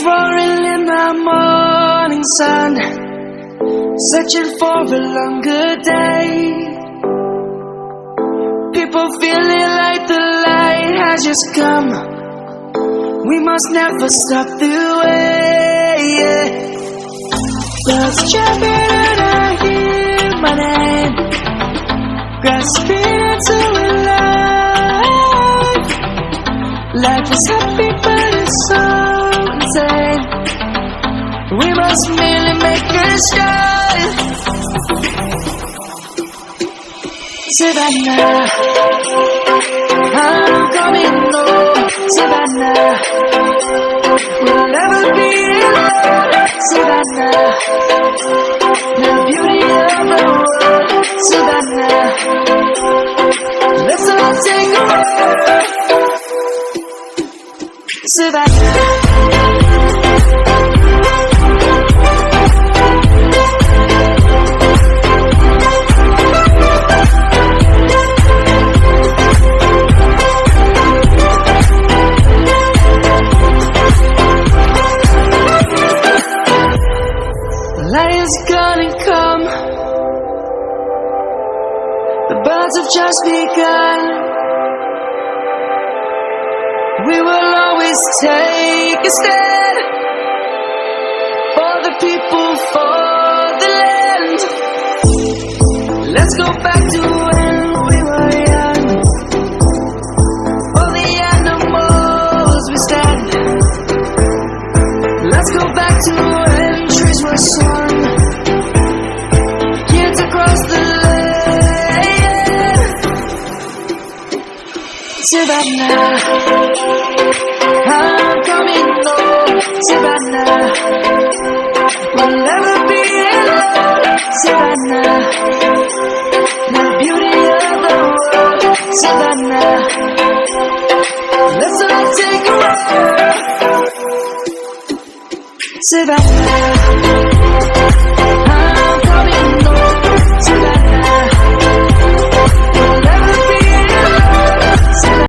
roaring in the morning sun, searching for a longer day. People feeling like the light has just come. We must never stop the way. Birds jumping and I hear my name, grasping into a life. Life is happy but it's so insane. We must merely make a start. Savannah, I'm coming home. Savannah, we'll never be alone. Savannah, the beauty of the world. Savannah, let's all take a ride. Savannah. Light is gonna come. The birds have just begun. We will always take a stand for the people, for the land. Let's go back to when we were young. For the animals we stand. Let's go back to when trees were sown, kids across the land. Savannah, I'm coming home. Savannah, we'll never be alone. Savannah, the beauty of the world. Savannah, let's all take a ride. Savannah.